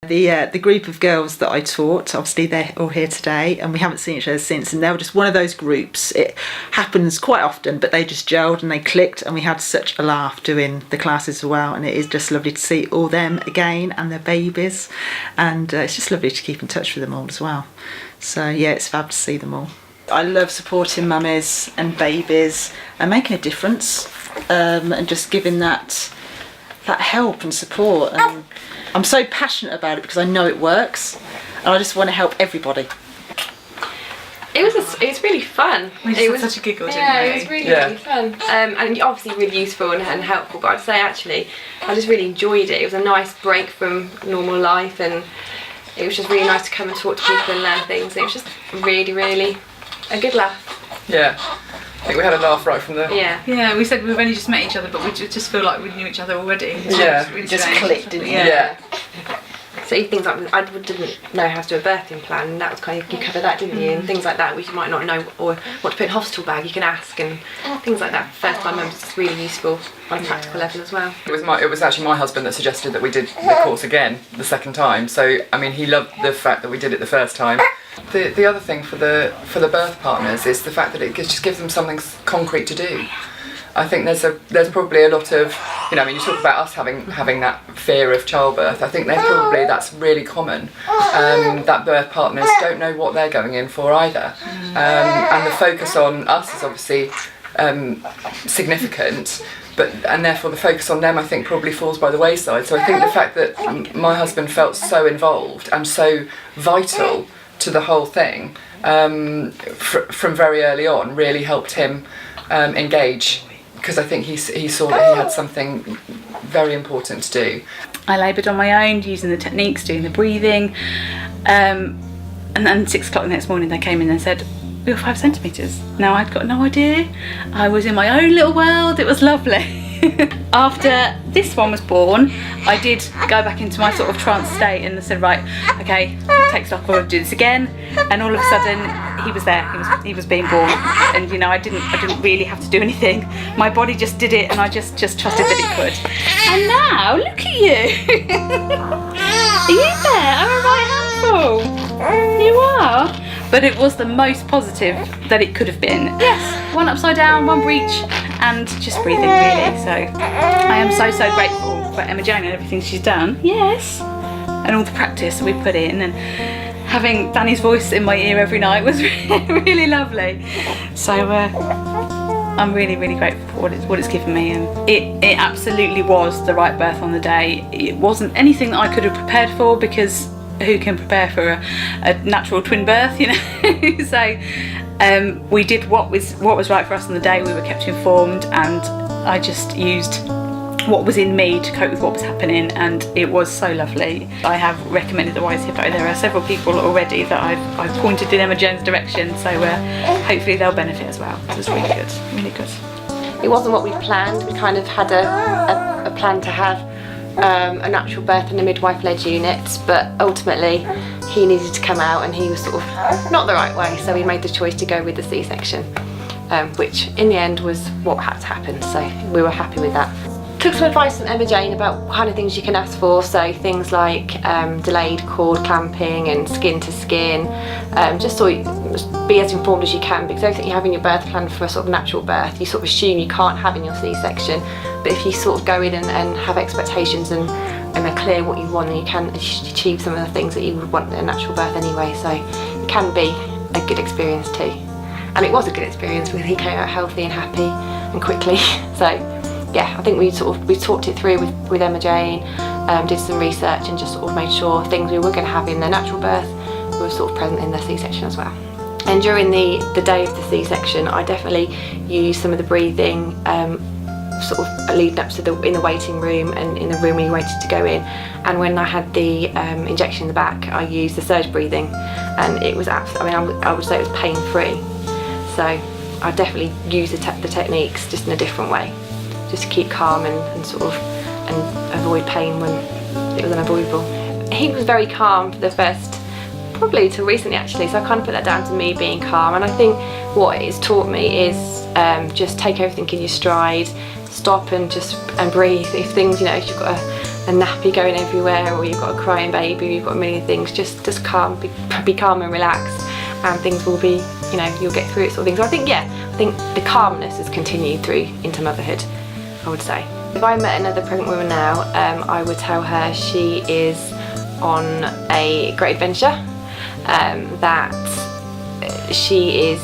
The group of girls that I taught, obviously they're all here today, and we haven't seen each other since, and they were just one of those groups. It happens quite often, but they just gelled and they clicked, and we had such a laugh doing the classes as well, and it is just lovely to see all them again and their babies, and it's just lovely to keep in touch with them all as well. So yeah, it's fab to see them all. I love supporting mummies and babies and making a difference, and just giving that help and support, and I'm so passionate about it because I know it works, and I just want to help everybody. It was really fun. It was such a giggle, didn't it was really fun, and obviously really useful and helpful. But I'd say actually, I just really enjoyed it. It was a nice break from normal life, and it was just really nice to come and talk to people and learn things. It was just really, really a good laugh. Yeah. I think we had a laugh right from the... Yeah, we said we've only just met each other, but we just feel like we knew each other already. We just clicked, didn't we? Yeah. So things like, I didn't know how to do a birthing plan, and that was kind of, you covered that, didn't you? And things like that, which you might not know, or what to put in a hospital bag, you can ask, and things like that. First time members, it's really useful on a practical level as well. It was actually my husband that suggested that we did the course again the second time. So I mean, he loved the fact that we did it the first time. The other thing for the birth partners is the fact that it just gives them something concrete to do. I think there's probably a lot of, I mean, you talk about us having that fear of childbirth. I think that's really common, that birth partners don't know what they're going in for either, and the focus on us is obviously significant, and therefore the focus on them, I think, probably falls by the wayside. So I think the fact that my husband felt so involved and so vital to the whole thing from very early on really helped him engage, because I think he saw that he had something very important to do. I laboured on my own, using the techniques, doing the breathing, and then 6 o'clock the next morning they came in and said, "You're 5 centimetres." Now I'd got no idea. I was in my own little world. It was lovely. After this one was born, I did go back into my sort of trance state and said, right, okay, take stock, we'll do this again. And all of a sudden, he was there. He was being born, and I didn't really have to do anything. My body just did it, and I just trusted that it could. And now look at you. Are you there? I'm a right handful. You are. But it was the most positive that it could have been. Yes, one upside down, one breech, and just breathing, really. So I am so grateful for Emma Jane and everything she's done. Yes, and all the practice we put in, and having Danny's voice in my ear every night was really lovely. So I'm really grateful for what it's given me, and it absolutely was the right birth on the day. It wasn't anything that I could have prepared for, because who can prepare for a natural twin birth, So we did what was right for us on the day. We were kept informed, and I just used what was in me to cope with what was happening, and it was so lovely. I have recommended the Wise Hippo. There are several people already that I've pointed in Emma Jones' direction, so hopefully they'll benefit as well. So it's really good. It wasn't what we planned. We kind of had a plan to have a natural birth in a midwife-led unit, but ultimately he needed to come out, and he was sort of not the right way, so we made the choice to go with the C-section, which in the end was what had to happen, so we were happy with that. Took some advice from Emma Jane about what kind of things you can ask for, so things like delayed cord clamping and skin to skin, just so you be as informed as you can, because everything you have in your birth plan for a sort of natural birth you sort of assume you can't have in your C-section, but if you sort of go in and have expectations and are clear what you want, then you can achieve some of the things that you would want in a natural birth anyway, so it can be a good experience too. And it was a good experience because he came out healthy and happy and quickly, so yeah, I think we talked it through with Emma Jane, did some research, and just sort of made sure things we were going to have in the natural birth were sort of present in the C-section as well. And during the day of the C-section, I definitely used some of the breathing sort of leading up to in the waiting room and in the room we waited to go in. And when I had the injection in the back, I used the surge breathing, and it was absolutely, I would say it was pain-free. So I definitely used the techniques just in a different way, just to keep calm and sort of avoid pain when it was unavoidable. He was very calm for the first, probably till recently actually, so I kind of put that down to me being calm. And I think what it's taught me is just take everything in your stride, stop and breathe. If things, if you've got nappy going everywhere, or you've got a crying baby, or you've got a million things, just calm, be calm and relax, and things will be, you know, you'll get through it, sort of thing. So I think the calmness has continued through into motherhood, I would say. If I met another pregnant woman now, I would tell her she is on a great adventure, that she is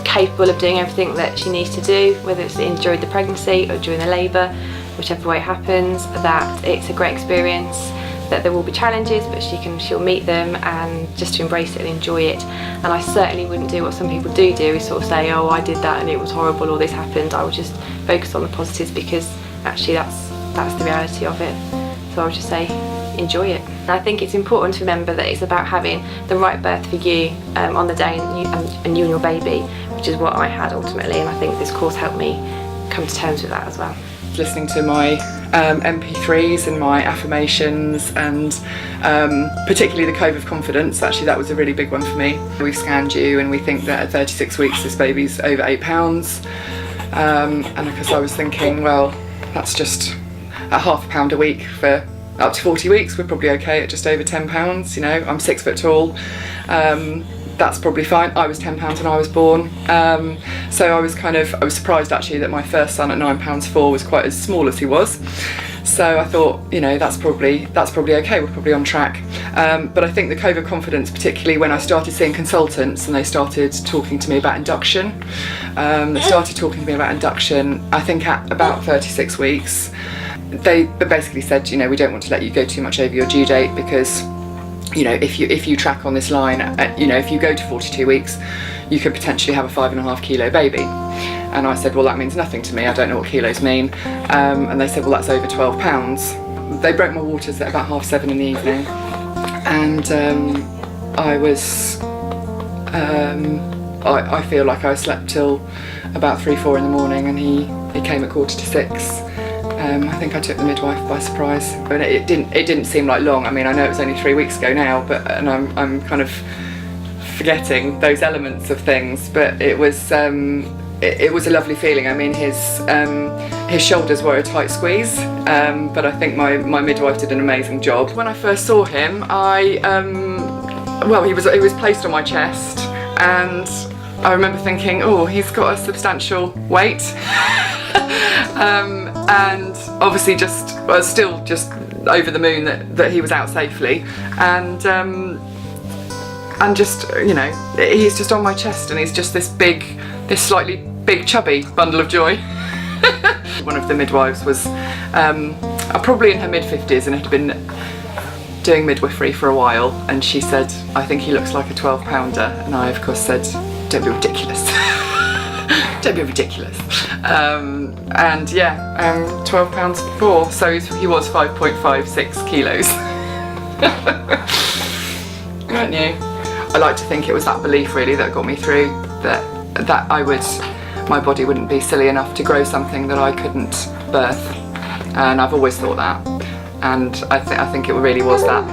capable of doing everything that she needs to do, whether it's during the pregnancy or during the labour, whichever way it happens, that it's a great experience, that there will be challenges, but she'll meet them, and just to embrace it and enjoy it. And I certainly wouldn't do what some people do, is sort of say, oh, I did that and it was horrible, or this happened. I would just focus on the positives, because actually that's the reality of it. So I would just say, enjoy it. And I think it's important to remember that it's about having the right birth for you on the day, and you and your baby, which is what I had ultimately, and I think this course helped me come to terms with that as well. Listening to my MP3s and my affirmations, and particularly the code of confidence, actually that was a really big one for me. We've scanned you and we think that at 36 weeks this baby's over 8 pounds, and because I was thinking, well, that's just at £0.5 a week for up to 40 weeks, we're probably okay at just over 10 pounds, you know, I'm 6 foot tall, that's probably fine. I was 10 pounds when I was born, so I was surprised actually that my first son at 9 pounds 4 was quite as small as he was. So I thought, you know, that's probably okay, we're probably on track. But I think the code of confidence, particularly when I started seeing consultants and they started talking to me about induction, I think at about 36 weeks, they basically said, you know, we don't want to let you go too much over your due date, because, you know, if you track on this line, you know, if you go to 42 weeks, you could potentially have a 5.5 kilo baby. And I said, well, that means nothing to me, I don't know what kilos mean. And they said, well, that's over 12 pounds. They broke my waters at about 7:30 in the evening, and I feel like I slept till about 3-4 in the morning, and he came at 5:45. I think I took the midwife by surprise, but it didn't seem like long. I mean, I know it was only 3 weeks ago now, and I'm kind of forgetting those elements of things. But it was a lovely feeling. I mean, his shoulders were a tight squeeze, but I think my midwife did an amazing job. When I first saw him, he was placed on my chest, and I remember thinking, oh, he's got a substantial weight. And obviously still just over the moon that he was out safely, and just, you know, he's just on my chest, and he's just this slightly big chubby bundle of joy. One of the midwives was probably in her mid-50s and had been doing midwifery for a while, and she said, I think he looks like a 12-pounder, and I of course said, don't be ridiculous. Don't be ridiculous. And yeah, 12 pounds 4, so he was 5.56 kilos. Weren't you? I like to think it was that belief really that got me through, that my body wouldn't be silly enough to grow something that I couldn't birth, and I've always thought that, and I think it really was that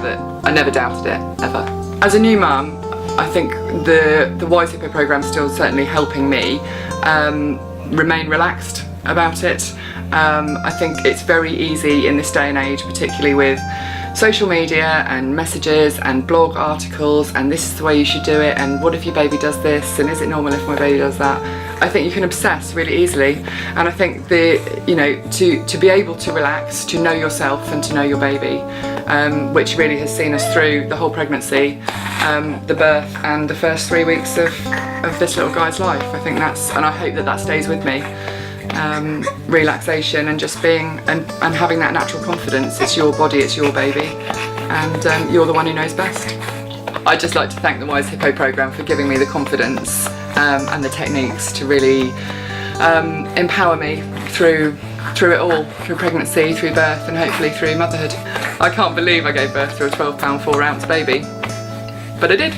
I never doubted it, ever. As a new mum, I think the Wise Hippo programme is still certainly helping me remain relaxed about it. I think it's very easy in this day and age, particularly with social media and messages and blog articles, and this is the way you should do it, and what if your baby does this, and is it normal if my baby does that? I think you can obsess really easily, and I think to be able to relax, to know yourself and to know your baby, which really has seen us through the whole pregnancy, the birth and the first 3 weeks of this little guy's life. I think and I hope that stays with me. Relaxation and just being and having that natural confidence. It's your body, it's your baby, and you're the one who knows best. I'd just like to thank the Wise Hippo programme for giving me the confidence and the techniques to really empower me through it all, through pregnancy, through birth, and hopefully through motherhood. I can't believe I gave birth to a 12 pound 4 ounce baby, but I did.